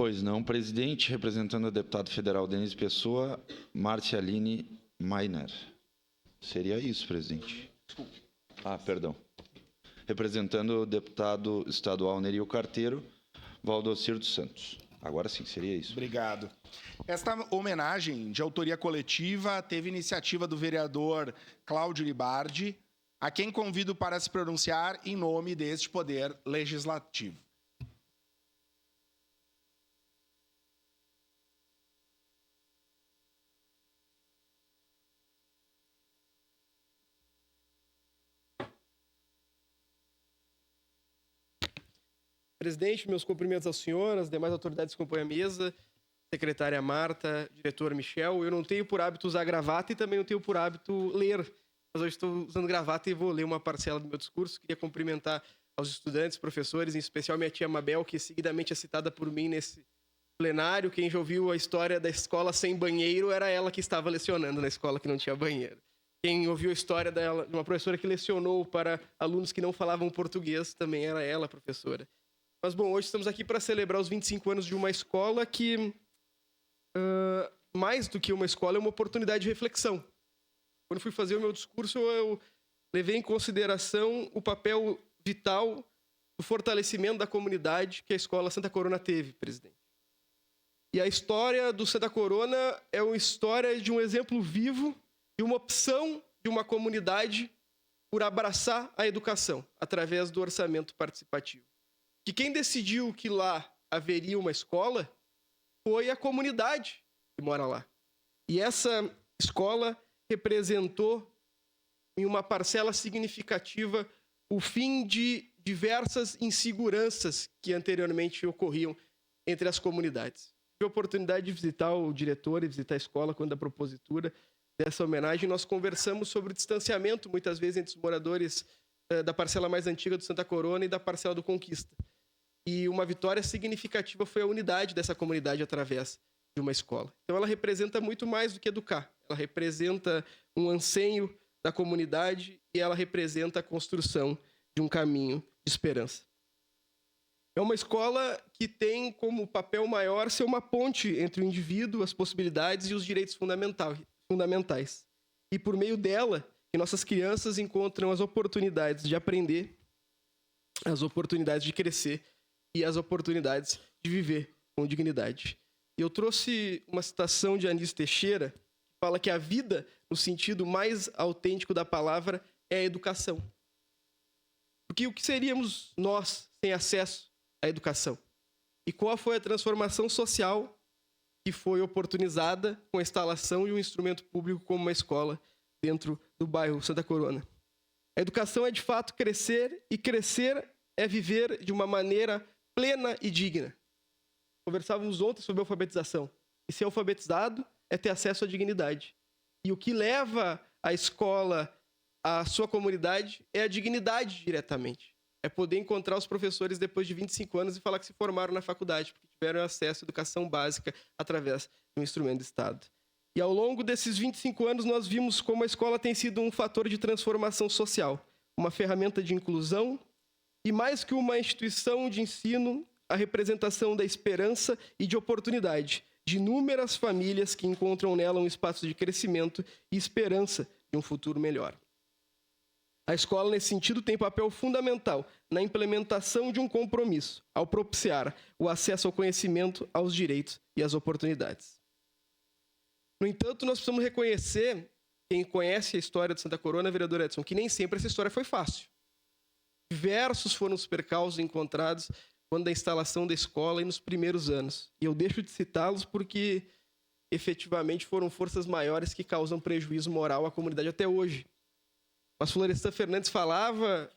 Pois não, presidente. Representando o deputado federal Denis Pessoa, Marcialine Mainer. Seria isso, presidente. Perdão. Representando o deputado estadual Nerio Carteiro, Valdocir dos Santos. Agora sim, seria isso. Obrigado. Esta homenagem de autoria coletiva teve iniciativa do vereador Cláudio Libardi, a quem convido para se pronunciar em nome deste Poder Legislativo. Presidente, meus cumprimentos ao senhor, às demais autoridades que compõem a mesa, secretária Marta, diretor Michel. Eu não tenho por hábito usar gravata e também não tenho por hábito ler, mas hoje estou usando gravata e vou ler uma parcela do meu discurso. Queria cumprimentar aos estudantes, professores, em especial minha tia Mabel, que seguidamente é citada por mim nesse plenário. Quem já ouviu a história da escola sem banheiro era ela que estava lecionando na escola que não tinha banheiro. Quem ouviu a história dela, de uma professora que lecionou para alunos que não falavam português, também era ela, professora. Mas, bom, hoje estamos aqui para celebrar os 25 anos de uma escola que, mais do que uma escola, é uma oportunidade de reflexão. Quando fui fazer o meu discurso, eu levei em consideração o papel vital do fortalecimento da comunidade que a Escola Santa Corona teve, presidente. E a história do Santa Corona é uma história de um exemplo vivo de uma opção de uma comunidade por abraçar a educação através do orçamento participativo. Que quem decidiu que lá haveria uma escola foi a comunidade que mora lá. E essa escola representou, em uma parcela significativa, o fim de diversas inseguranças que anteriormente ocorriam entre as comunidades. Tive a oportunidade de visitar o diretor e visitar a escola quando a propositura dessa homenagem. Nós conversamos sobre o distanciamento, muitas vezes, entre os moradores da parcela mais antiga do Santa Corona e da parcela do Conquista. E uma vitória significativa foi a unidade dessa comunidade através de uma escola. Então ela representa muito mais do que educar. Ela representa um anseio da comunidade e ela representa a construção de um caminho de esperança. É uma escola que tem como papel maior ser uma ponte entre o indivíduo, as possibilidades e os direitos fundamentais. E por meio dela, que nossas crianças encontram as oportunidades de aprender, as oportunidades de crescer e as oportunidades de viver com dignidade. E eu trouxe uma citação de Anísio Teixeira, que fala que a vida, no sentido mais autêntico da palavra, é a educação. Porque o que seríamos nós sem acesso à educação? E qual foi a transformação social que foi oportunizada com a instalação de um instrumento público como uma escola dentro do bairro Santa Corona? A educação é, de fato, crescer, e crescer é viver de uma maneira plena e digna. Conversávamos ontem sobre alfabetização. E ser alfabetizado é ter acesso à dignidade. E o que leva a escola à sua comunidade é a dignidade diretamente. É poder encontrar os professores depois de 25 anos e falar que se formaram na faculdade, porque tiveram acesso à educação básica através de um instrumento do Estado. E ao longo desses 25 anos, nós vimos como a escola tem sido um fator de transformação social, uma ferramenta de inclusão e, mais que uma instituição de ensino, a representação da esperança e de oportunidade de inúmeras famílias que encontram nela um espaço de crescimento e esperança de um futuro melhor. A escola, nesse sentido, tem papel fundamental na implementação de um compromisso, ao propiciar o acesso ao conhecimento, aos direitos e às oportunidades. No entanto, nós precisamos reconhecer, quem conhece a história de Santa Corona, vereador Edson, que nem sempre essa história foi fácil. Diversos foram os percalços encontrados quando da instalação da escola e nos primeiros anos. E eu deixo de citá-los porque, efetivamente, foram forças maiores que causam prejuízo moral à comunidade até hoje. Mas Florestan Fernandes falava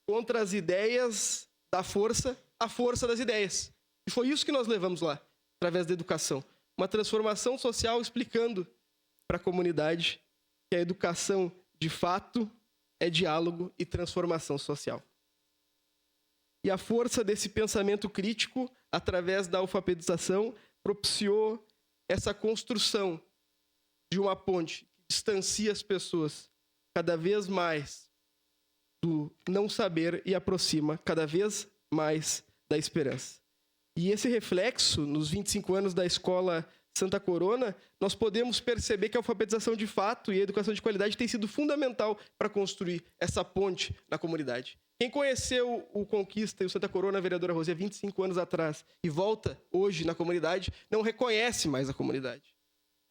contra as ideias da força, a força das ideias. E foi isso que nós levamos lá, através da educação. Uma transformação social explicando para a comunidade que a educação, de fato, é diálogo e transformação social. E a força desse pensamento crítico, através da alfabetização, propiciou essa construção de uma ponte que distancia as pessoas cada vez mais do não saber e aproxima cada vez mais da esperança. E esse reflexo, nos 25 anos da Escola Santa Corona, nós podemos perceber que a alfabetização de fato e a educação de qualidade tem sido fundamental para construir essa ponte na comunidade. Quem conheceu o Conquista e o Santa Corona, a vereadora Rosi, há 25 anos atrás, e volta hoje na comunidade, não reconhece mais a comunidade.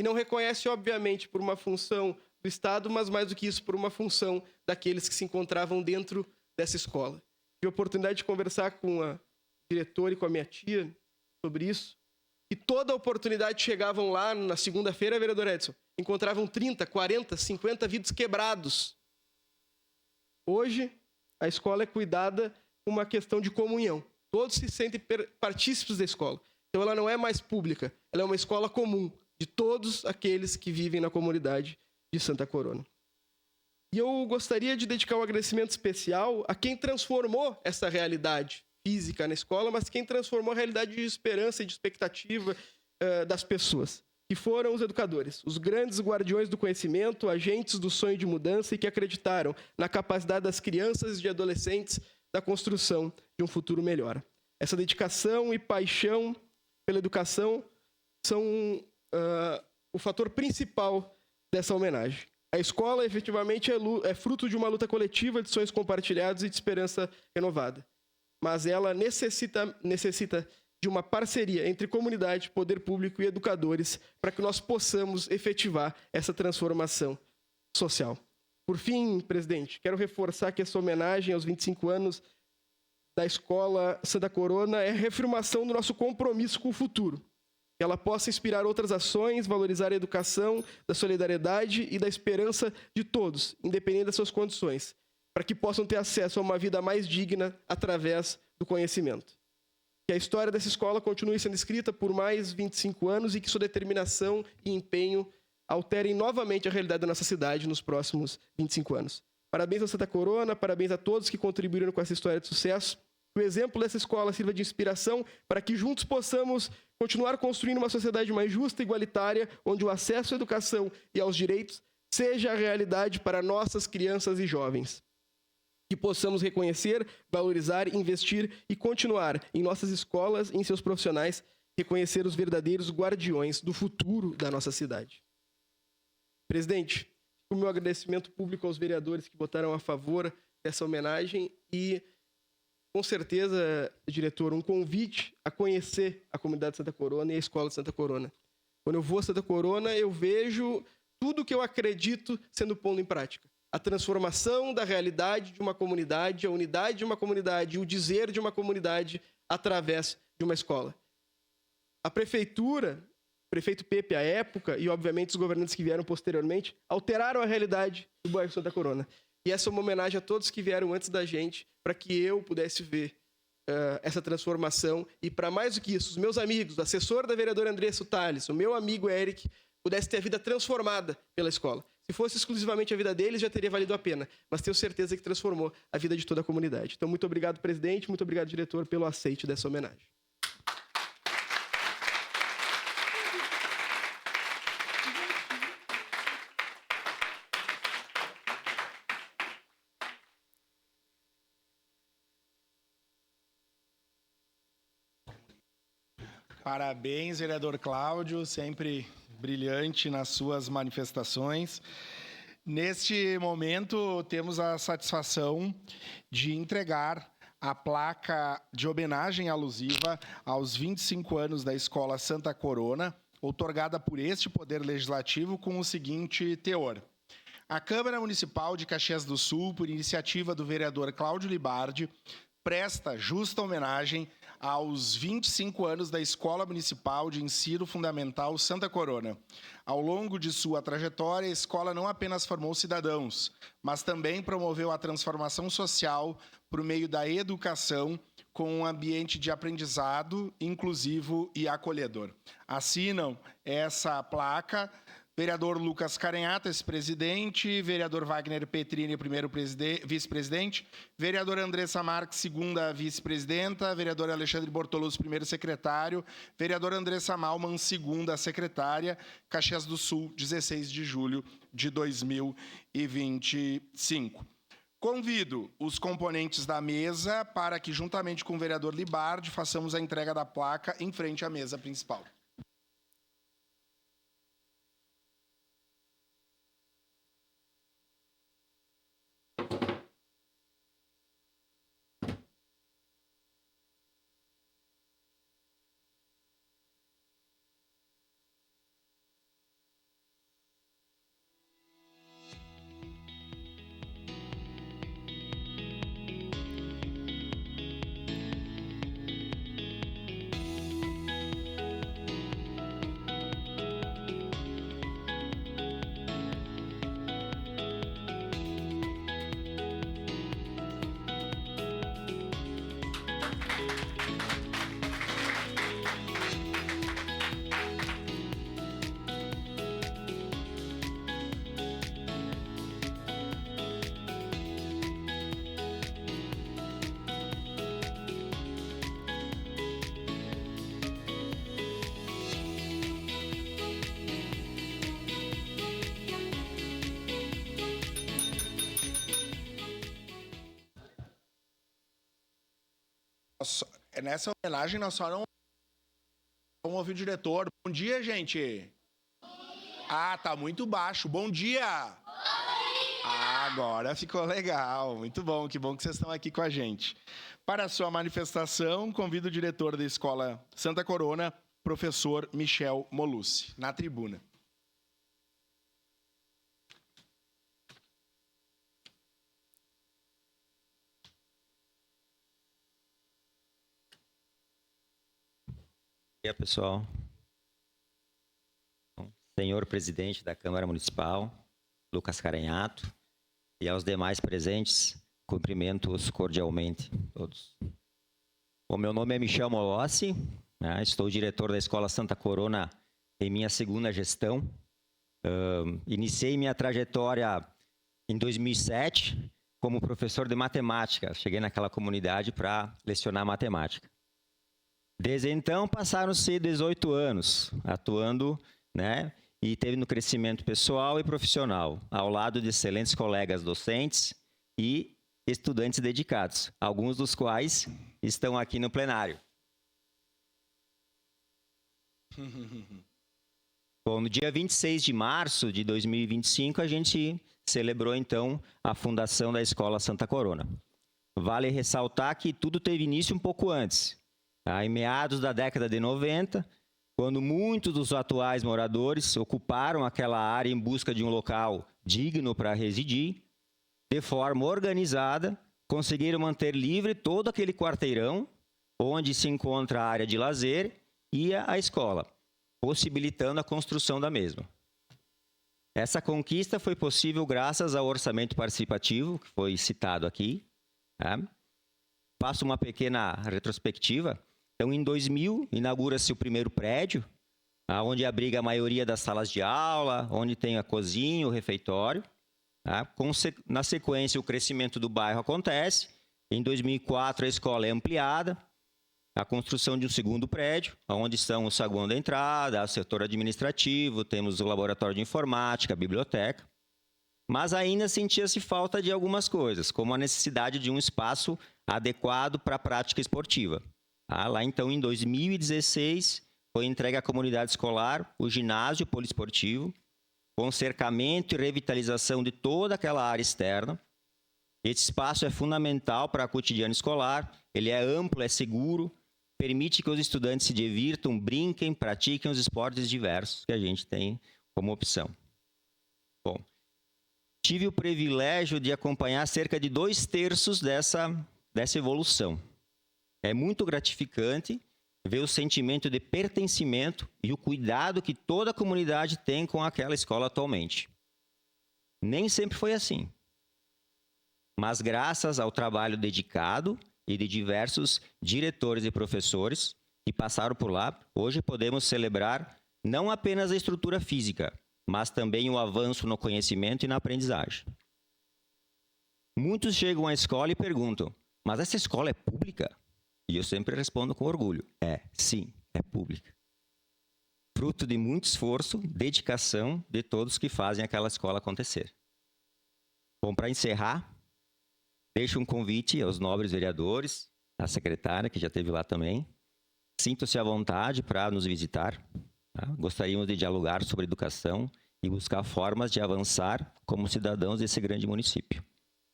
E não reconhece, obviamente, por uma função do Estado, mas mais do que isso, por uma função daqueles que se encontravam dentro dessa escola. Tive a oportunidade de conversar com a diretora e com a minha tia sobre isso, e toda a oportunidade chegavam lá na segunda-feira, vereador Edson, encontravam 30, 40, 50 vidros quebrados. Hoje, a escola é cuidada com uma questão de comunhão. Todos se sentem partícipes da escola. Então, ela não é mais pública, ela é uma escola comum de todos aqueles que vivem na comunidade de Santa Corona. E eu gostaria de dedicar um agradecimento especial a quem transformou essa realidade física na escola, mas quem transformou a realidade de esperança e de expectativa das pessoas, que foram os educadores, os grandes guardiões do conhecimento, agentes do sonho de mudança e que acreditaram na capacidade das crianças e de adolescentes da construção de um futuro melhor. Essa dedicação e paixão pela educação são o fator principal dessa homenagem. A escola, efetivamente, é fruto de uma luta coletiva de sonhos compartilhados e de esperança renovada. Mas ela necessita de uma parceria entre comunidade, poder público e educadores para que nós possamos efetivar essa transformação social. Por fim, presidente, quero reforçar que essa homenagem aos 25 anos da Escola Santa Corona é a reafirmação do nosso compromisso com o futuro. Que ela possa inspirar outras ações, valorizar a educação, da solidariedade e da esperança de todos, independente das suas condições, para que possam ter acesso a uma vida mais digna através do conhecimento. Que a história dessa escola continue sendo escrita por mais 25 anos e que sua determinação e empenho alterem novamente a realidade da nossa cidade nos próximos 25 anos. Parabéns ao Santa Corona, parabéns a todos que contribuíram com essa história de sucesso. Que o exemplo dessa escola sirva de inspiração para que juntos possamos continuar construindo uma sociedade mais justa e igualitária, onde o acesso à educação e aos direitos seja a realidade para nossas crianças e jovens. Que possamos reconhecer, valorizar, investir e continuar em nossas escolas e em seus profissionais, reconhecer os verdadeiros guardiões do futuro da nossa cidade. Presidente, o meu agradecimento público aos vereadores que votaram a favor dessa homenagem e, com certeza, diretor, um convite a conhecer a comunidade de Santa Corona e a Escola de Santa Corona. Quando eu vou a Santa Corona, eu vejo tudo que eu acredito sendo posto em prática. A transformação da realidade de uma comunidade, a unidade de uma comunidade, o dizer de uma comunidade através de uma escola. A prefeitura, o prefeito Pepe à época, e obviamente os governantes que vieram posteriormente, alteraram a realidade do bairro Santa Corona. E essa é uma homenagem a todos que vieram antes da gente, para que eu pudesse ver essa transformação. E para mais do que isso, os meus amigos, o assessor da vereadora Andressa Tales, o meu amigo Eric, pudesse ter a vida transformada pela escola. Se fosse exclusivamente a vida deles, já teria valido a pena. Mas tenho certeza que transformou a vida de toda a comunidade. Então, muito obrigado, presidente, muito obrigado, diretor, pelo aceite dessa homenagem. Parabéns, vereador Cláudio, sempre brilhante nas suas manifestações. Neste momento, temos a satisfação de entregar a placa de homenagem alusiva aos 25 anos da Escola Santa Corona, outorgada por este Poder Legislativo com o seguinte teor. A Câmara Municipal de Caxias do Sul, por iniciativa do vereador Cláudio Libardi, presta justa homenagem aos 25 anos da Escola Municipal de Ensino Fundamental Santa Corona. Ao longo de sua trajetória, a escola não apenas formou cidadãos, mas também promoveu a transformação social por meio da educação com um ambiente de aprendizado inclusivo e acolhedor. Assinam essa placa vereador Lucas Carenhata, ex-presidente, vereador Wagner Petrini, primeiro vice-presidente, vereadora Andressa Marques, segunda vice-presidenta, vereador Alexandre Bortoloso, primeiro secretário, vereadora Andressa Malman, segunda secretária, Caxias do Sul, 16 de julho de 2025. Convido os componentes da mesa para que, juntamente com o vereador Libardi, façamos a entrega da placa em frente à mesa principal. Nessa homenagem, nós só não vamos ouvir o diretor. Bom dia, gente. Ah, tá muito baixo. Bom dia. Ah, agora ficou legal. Muito bom. Que bom que vocês estão aqui com a gente. Para a sua manifestação, convido o diretor da Escola Santa Corona, professor Michel Molucci, na tribuna. Bom dia, pessoal. Senhor presidente da Câmara Municipal, Lucas Caranhato, e aos demais presentes, cumprimento-os cordialmente todos. Bom, meu nome é Michel Molucci, né? Estou diretor da Escola Santa Corona em minha segunda gestão. Iniciei minha trajetória em 2007 como professor de matemática. Cheguei naquela comunidade para lecionar matemática. Desde então, passaram-se 18 anos atuando, né, e teve no crescimento pessoal e profissional, ao lado de excelentes colegas docentes e estudantes dedicados, alguns dos quais estão aqui no plenário. Bom, no dia 26 de março de 2025, a gente celebrou, então, a fundação da Escola Santa Corona. Vale ressaltar que tudo teve início um pouco antes. Em meados da década de 90, quando muitos dos atuais moradores ocuparam aquela área em busca de um local digno para residir, de forma organizada, conseguiram manter livre todo aquele quarteirão onde se encontra a área de lazer e a escola, possibilitando a construção da mesma. Essa conquista foi possível graças ao orçamento participativo, que foi citado aqui. Faço uma pequena retrospectiva. Então, em 2000, inaugura-se o primeiro prédio, onde abriga a maioria das salas de aula, onde tem a cozinha, o refeitório. Na sequência, o crescimento do bairro acontece. Em 2004, a escola é ampliada, a construção de um segundo prédio, onde estão o saguão da entrada, o setor administrativo, temos o laboratório de informática, a biblioteca. Mas ainda sentia-se falta de algumas coisas, como a necessidade de um espaço adequado para a prática esportiva. Lá, então, em 2016, foi entregue à comunidade escolar o ginásio poliesportivo, com cercamento e revitalização de toda aquela área externa. Esse espaço é fundamental para o cotidiano escolar, ele é amplo, é seguro, permite que os estudantes se divirtam, brinquem, pratiquem os esportes diversos que a gente tem como opção. Bom, tive o privilégio de acompanhar cerca de 2/3 dessa evolução. É muito gratificante ver o sentimento de pertencimento e o cuidado que toda a comunidade tem com aquela escola atualmente. Nem sempre foi assim. Mas graças ao trabalho dedicado e de diversos diretores e professores que passaram por lá, hoje podemos celebrar não apenas a estrutura física, mas também o avanço no conhecimento e na aprendizagem. Muitos chegam à escola e perguntam, mas essa escola é pública? E eu sempre respondo com orgulho, sim, é pública. Fruto de muito esforço, dedicação de todos que fazem aquela escola acontecer. Bom, para encerrar, Deixo um convite aos nobres vereadores, à secretária, que já esteve lá também. Sintam-se à vontade para nos visitar. Tá? Gostaríamos de dialogar sobre educação e buscar formas de avançar como cidadãos desse grande município.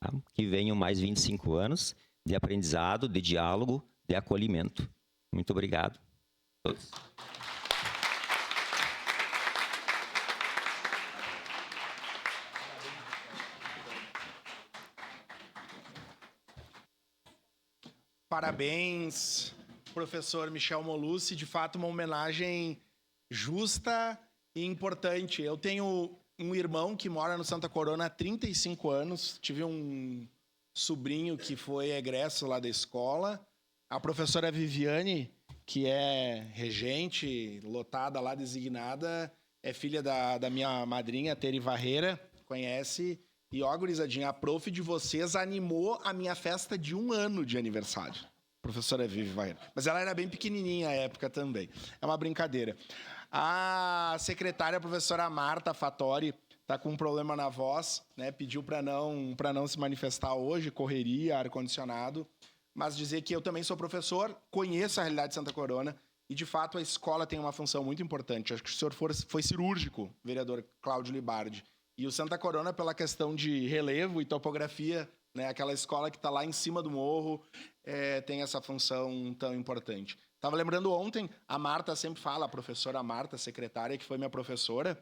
Tá? Que venham mais 25 anos de aprendizado, de diálogo, de acolhimento. Muito obrigado a todos. Parabéns, professor Michel Molucci. De fato, uma homenagem justa e importante. Eu tenho um irmão que mora no Santa Corona há 35 anos. Tive um sobrinho que foi egresso lá da escola. A professora Viviane, que é regente, lotada lá, designada, é filha da minha madrinha, Tere Varreira, conhece. E, ó, gurizadinha, a prof de vocês animou a minha festa de 1 ano de aniversário. Professora Vivi Varreira. Mas ela era bem pequenininha à época também. É uma brincadeira. A secretária, a professora Marta Fattori, está com um problema na voz, né? Pediu para não se manifestar hoje, correria, ar-condicionado. Mas dizer que eu também sou professor, conheço a realidade de Santa Corona e, de fato, a escola tem uma função muito importante. Acho que o senhor foi cirúrgico, vereador Cláudio Libardi. E o Santa Corona, pela questão de relevo e topografia, né, aquela escola que está lá em cima do morro, tem essa função tão importante. Estava lembrando ontem, a Marta sempre fala, a professora Marta, secretária, que foi minha professora,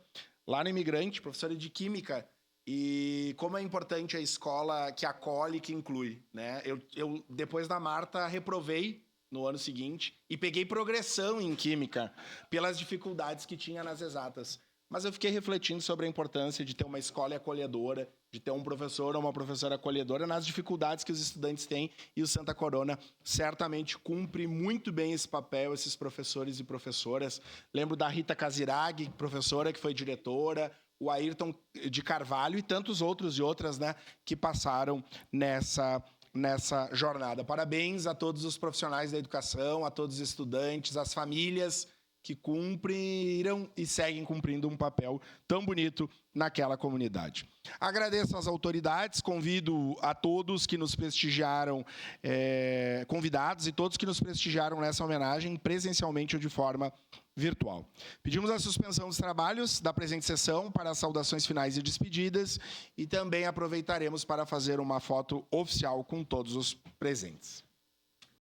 lá no Imigrante, professora de Química, e como é importante a escola que acolhe, que inclui. Né? Eu depois da Marta, reprovei no ano seguinte e peguei progressão em Química pelas dificuldades que tinha nas exatas. Mas eu fiquei refletindo sobre a importância de ter uma escola acolhedora, de ter um professor ou uma professora acolhedora nas dificuldades que os estudantes têm, e o Santa Corona certamente cumpre muito bem esse papel, esses professores e professoras. Lembro da Rita Casiraghi, professora que foi diretora, o Ayrton de Carvalho e tantos outros e outras, né, que passaram nessa jornada. Parabéns a todos os profissionais da educação, a todos os estudantes, às famílias que cumpriram e seguem cumprindo um papel tão bonito naquela comunidade. Agradeço às autoridades, convido a todos que nos prestigiaram, convidados e todos que nos prestigiaram nessa homenagem, presencialmente ou de forma virtual. Pedimos a suspensão dos trabalhos da presente sessão para as saudações finais e despedidas e também aproveitaremos para fazer uma foto oficial com todos os presentes.